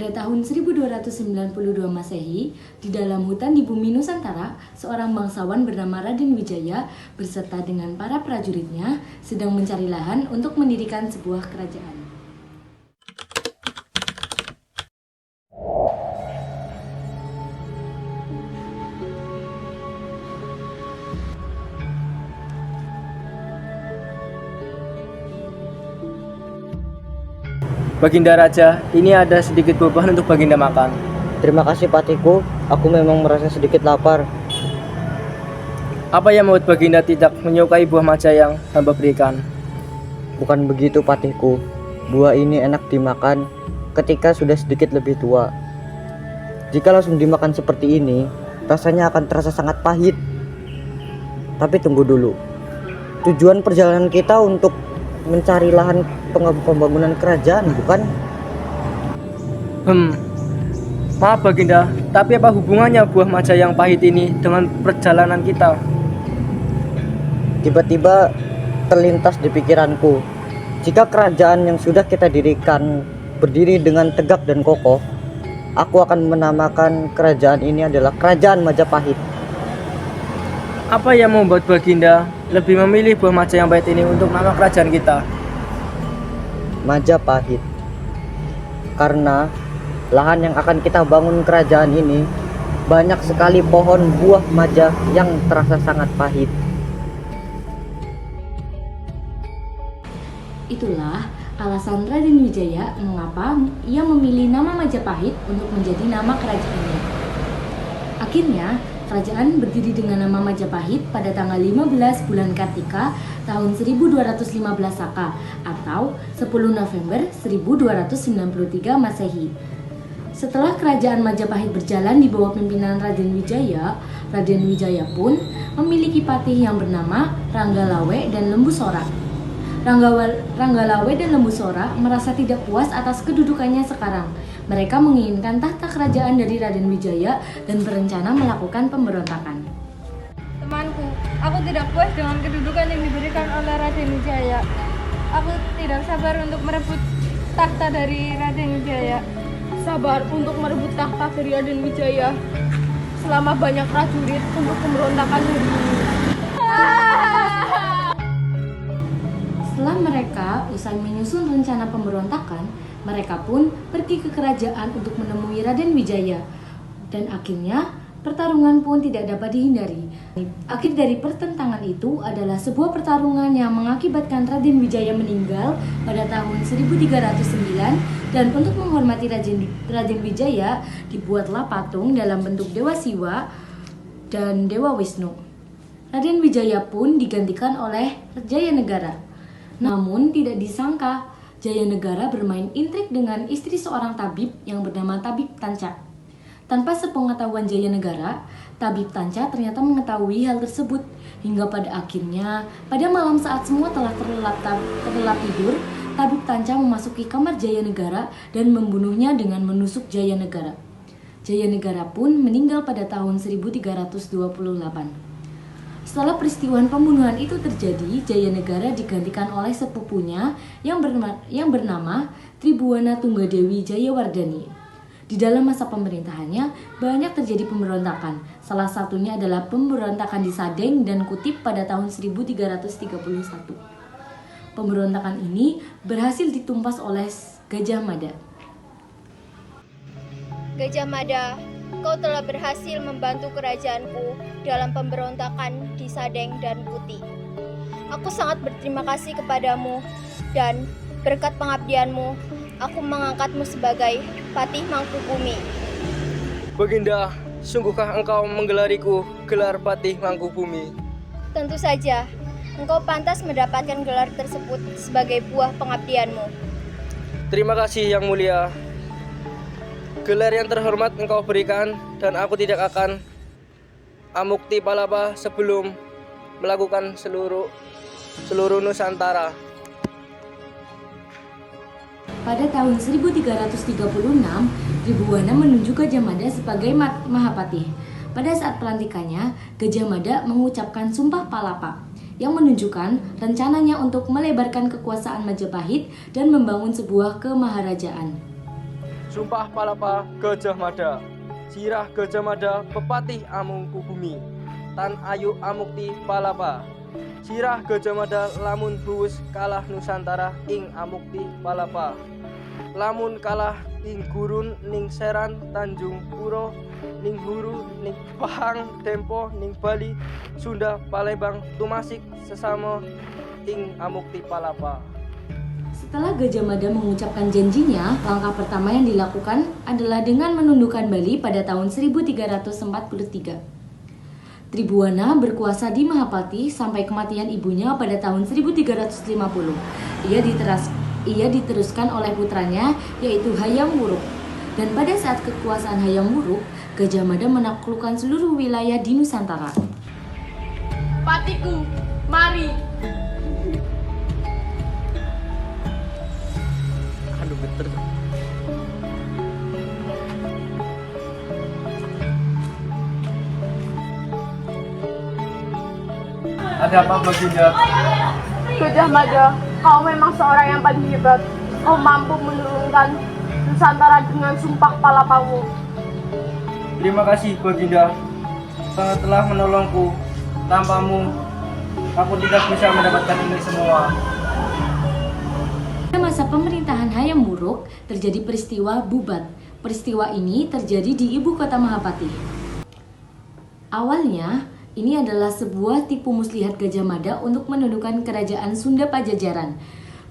Pada tahun 1292 Masehi, di dalam hutan di bumi Nusantara, seorang bangsawan bernama Raden Wijaya beserta dengan para prajuritnya sedang mencari lahan untuk mendirikan sebuah kerajaan. Baginda Raja, ini ada sedikit buah untuk Baginda makan. Terima kasih Patiku, aku memang merasa sedikit lapar. Apa yang membuat Baginda tidak menyukai buah maja yang hamba berikan? Bukan begitu Patiku, buah ini enak dimakan ketika sudah sedikit lebih tua. Jika langsung dimakan seperti ini, rasanya akan terasa sangat pahit. Tapi tunggu dulu, tujuan perjalanan kita untuk mencari lahan pembangunan kerajaan, bukan? Maaf Baginda, tapi apa hubungannya buah maja yang pahit ini dengan perjalanan kita? Tiba-tiba terlintas di pikiranku, jika kerajaan yang sudah kita dirikan berdiri dengan tegak dan kokoh, aku akan menamakan kerajaan ini adalah Kerajaan Majapahit. Apa yang membuat Baginda lebih memilih buah maja yang pahit ini untuk nama kerajaan kita? Majapahit, karena lahan yang akan kita bangun kerajaan ini banyak sekali pohon buah maja yang terasa sangat pahit. Itulah alasan Raden Wijaya mengapa ia memilih nama Majapahit untuk menjadi nama kerajaannya. Akhirnya, kerajaan berdiri dengan nama Majapahit pada tanggal 15 bulan Kartika tahun 1215 Saka atau 10 November 1293 Masehi. Setelah kerajaan Majapahit berjalan di bawah pimpinan Raden Wijaya pun memiliki patih yang bernama Ranggalawe dan Lembusora. Ranggalawe dan Lembusora merasa tidak puas atas kedudukannya sekarang. Mereka menginginkan tahta kerajaan dari Raden Wijaya dan berencana melakukan pemberontakan. Temanku, aku tidak puas dengan kedudukan yang diberikan oleh Raden Wijaya. Aku tidak sabar untuk merebut tahta dari Raden Wijaya. Sabar untuk merebut tahta dari Raden Wijaya selama banyak prajurit untuk pemberontakan hari ini. Setelah mereka usai menyusun rencana pemberontakan, mereka pun pergi ke kerajaan untuk menemui Raden Wijaya. Dan akhirnya pertarungan pun tidak dapat dihindari. Akhir dari pertentangan itu adalah sebuah pertarungan yang mengakibatkan Raden Wijaya meninggal pada tahun 1309 dan untuk menghormati Raden Wijaya dibuatlah patung dalam bentuk Dewa Siwa dan Dewa Wisnu. Raden Wijaya pun digantikan oleh Jayanegara. Namun tidak disangka Jayanegara bermain intrik dengan istri seorang tabib yang bernama Tabib Tanca. Tanpa sepengetahuan Jayanegara, Tabib Tanca ternyata mengetahui hal tersebut hingga pada akhirnya pada malam saat semua telah terlelap tidur, Tabib Tanca memasuki kamar Jayanegara dan membunuhnya dengan menusuk Jayanegara. Jayanegara pun meninggal pada tahun 1328. Setelah peristiwa pembunuhan itu terjadi, Jayanegara digantikan oleh sepupunya yang bernama Tribuana Tunggadewi Jayawardhani. Di dalam masa pemerintahannya, banyak terjadi pemberontakan. Salah satunya adalah pemberontakan di Sadeng dan Kutip pada tahun 1331. Pemberontakan ini berhasil ditumpas oleh Gajah Mada. Gajah Mada, kau telah berhasil membantu kerajaanku dalam pemberontakan di Sadeng dan Putih. Aku sangat berterima kasih kepadamu dan berkat pengabdianmu, aku mengangkatmu sebagai Patih Mangkubumi. Baginda, sungguhkah engkau menggelariku gelar Patih Mangkubumi? Tentu saja, engkau pantas mendapatkan gelar tersebut sebagai buah pengabdianmu. Terima kasih Yang Mulia. Gelar yang terhormat engkau berikan dan aku tidak akan amukti palapa sebelum melakukan seluruh Nusantara. Pada tahun 1336, Tribuana menunjuk Gajah Mada sebagai Mahapatih. Pada saat pelantikannya, Gajah Mada mengucapkan Sumpah Palapa yang menunjukkan rencananya untuk melebarkan kekuasaan Majapahit dan membangun sebuah kemaharajaan. Sumpah Palapa Gajah Mada. Sirah Gajah Mada pepatih amungku bumi. Tan ayu amukti Palapa. Sirah Gajah Mada lamun buwus kalah Nusantara ing amukti Palapa. Lamun kalah ing gurun ning Seran Tanjung Puro ning Huru ning Pahang Dempo ning Bali Sunda Palembang Tumasik sesama ing amukti Palapa. Setelah Gajah Mada mengucapkan janjinya, langkah pertama yang dilakukan adalah dengan menundukkan Bali pada tahun 1343. Tribhuwana berkuasa di Mahapati sampai kematian ibunya pada tahun 1350. Ia diteruskan oleh putranya yaitu Hayam Wuruk. Dan pada saat kekuasaan Hayam Wuruk, Gajah Mada menaklukkan seluruh wilayah di Nusantara. Patiku, mari. Aduh betul. Ada apa Baginda? Gajah Mada, kau memang seorang yang paling hebat. Kau mampu menurunkan Nusantara dengan sumpah palapamu. Terima kasih Baginda. Kau telah menolongku. Tanpamu, aku tidak bisa mendapatkan ini semua. Pada masa pemerintahan Hayam Wuruk, terjadi peristiwa Bubat. Peristiwa ini terjadi di ibu kota Mahapati. Awalnya, ini adalah sebuah tipu muslihat Gajah Mada untuk menundukkan kerajaan Sunda Pajajaran.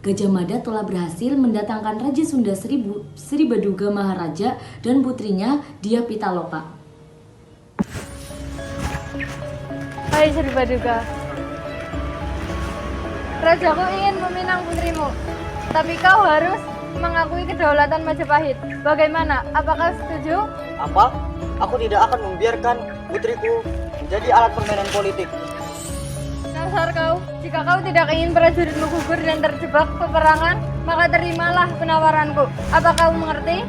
Gajah Mada telah berhasil mendatangkan Raja Sunda Sri Baduga Maharaja dan putrinya Dia Pitaloka. Hai Sri Baduga. Rajaku ingin meminang putrimu, tapi kau harus mengakui kedaulatan Majapahit. Bagaimana? Apakah setuju? Apa? Aku tidak akan membiarkan putriku menjadi alat permainan politik. Dasar kau, jika kau tidak ingin prajuritmu gugur dan terjebak peperangan, maka terimalah penawaranku. Apa kau mengerti?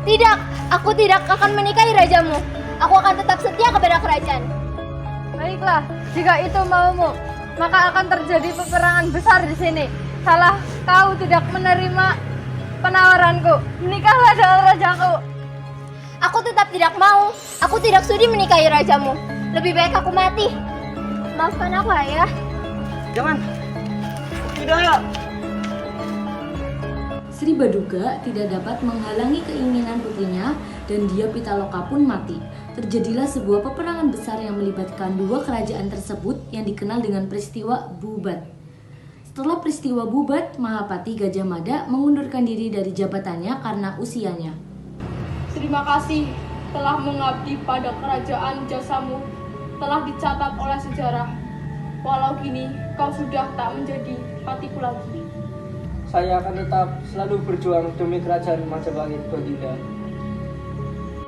Tidak, aku tidak akan menikahi rajamu. Aku akan tetap setia kepada kerajaan. Baiklah, jika itu maumu, maka akan terjadi peperangan besar di sini. Salah kau tidak menerima penawaranku. Menikahlah dengan rajaku. Aku tetap tidak mau. Aku tidak sudi menikahi rajamu. Lebih baik aku mati. Maafkan aku, Ayah. Jangan. Tidak. Sri Baduga tidak dapat menghalangi keinginan putrinya dan Dia Pitaloka pun mati. Terjadilah sebuah peperangan besar yang melibatkan dua kerajaan tersebut yang dikenal dengan peristiwa Bubat. Setelah peristiwa Bubat, Mahapati Gajah Mada mengundurkan diri dari jabatannya karena usianya. Terima kasih telah mengabdi pada kerajaan, jasamu telah dicatat oleh sejarah. Walau kini kau sudah tak menjadi patiku lagi. Saya akan tetap selalu berjuang demi kerajaan Majapahit Baginda.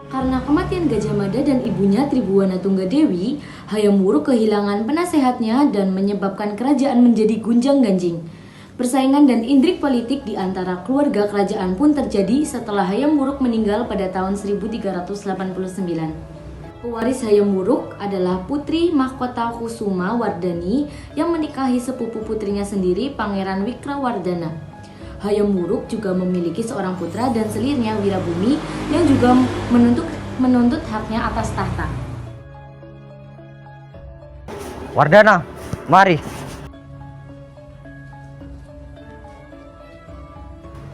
Karena kematian Gajah Mada dan ibunya Tribhuwana Tunggadewi, Hayam Wuruk kehilangan penasehatnya dan menyebabkan kerajaan menjadi gunjang-ganjing. Persaingan dan intrik politik di antara keluarga kerajaan pun terjadi setelah Hayam Wuruk meninggal pada tahun 1389. Pewaris Hayam Wuruk adalah Putri Mahkota Kusuma Wardani yang menikahi sepupu putrinya sendiri, Pangeran Wikrawardana. Hayam Wuruk juga memiliki seorang putra dan selirnya Wirabumi yang juga menuntut haknya atas tahta. Wardana, mari.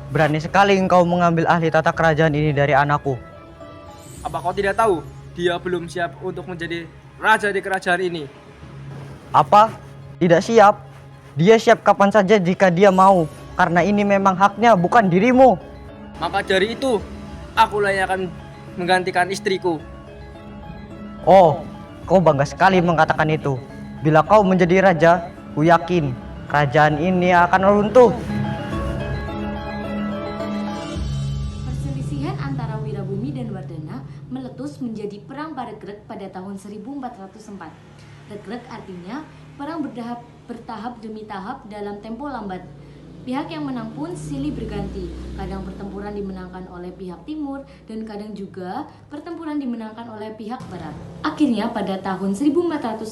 Berani sekali engkau mengambil ahli tata kerajaan ini dari anakku. Apa kau tidak tahu? Dia belum siap untuk menjadi raja di kerajaan ini. Apa? Tidak siap? Dia siap kapan saja jika dia mau. Karena ini memang haknya, bukan dirimu. Maka dari itu, akulah yang akan menggantikan istriku. Oh, kau bangga sekali mengatakan itu. Bila kau menjadi raja, ku yakin kerajaan ini akan runtuh. Perselisihan antara Wirabumi dan Wardana meletus menjadi perang Parekrek pada tahun 1404. Rekrek artinya perang bertahap demi tahap dalam tempo lambat. Pihak yang menang pun silih berganti. Kadang pertempuran dimenangkan oleh pihak timur dan kadang juga pertempuran dimenangkan oleh pihak barat. Akhirnya pada tahun 1406,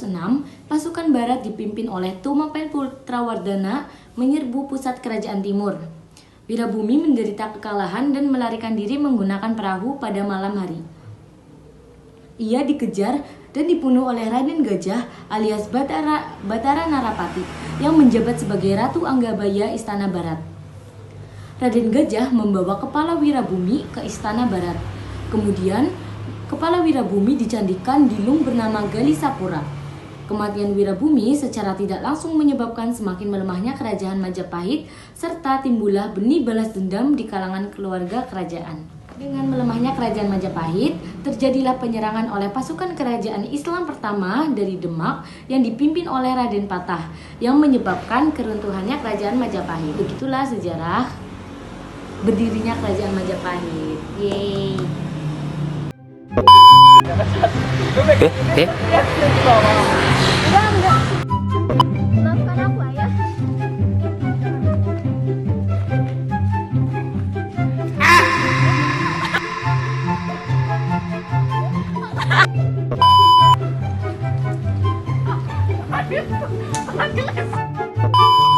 pasukan barat dipimpin oleh Tumapel Putrawardana menyerbu pusat kerajaan timur. Wirabumi menderita kekalahan dan melarikan diri menggunakan perahu pada malam hari. Ia dikejar dan dibunuh oleh Raden Gajah alias Batara Narapati yang menjabat sebagai Ratu Anggabaya Istana Barat. Raden Gajah membawa kepala Wirabumi ke Istana Barat. Kemudian, kepala Wirabumi dicandikan di lung bernama Galisapura. Kematian Wirabumi secara tidak langsung menyebabkan semakin melemahnya kerajaan Majapahit serta timbullah benih balas dendam di kalangan keluarga kerajaan. Dengan melemahnya kerajaan Majapahit, terjadilah penyerangan oleh pasukan kerajaan Islam pertama dari Demak yang dipimpin oleh Raden Patah yang menyebabkan keruntuhannya kerajaan Majapahit. Begitulah sejarah berdirinya kerajaan Majapahit. Yeay. Maafkan aku, Ayah. Aduh.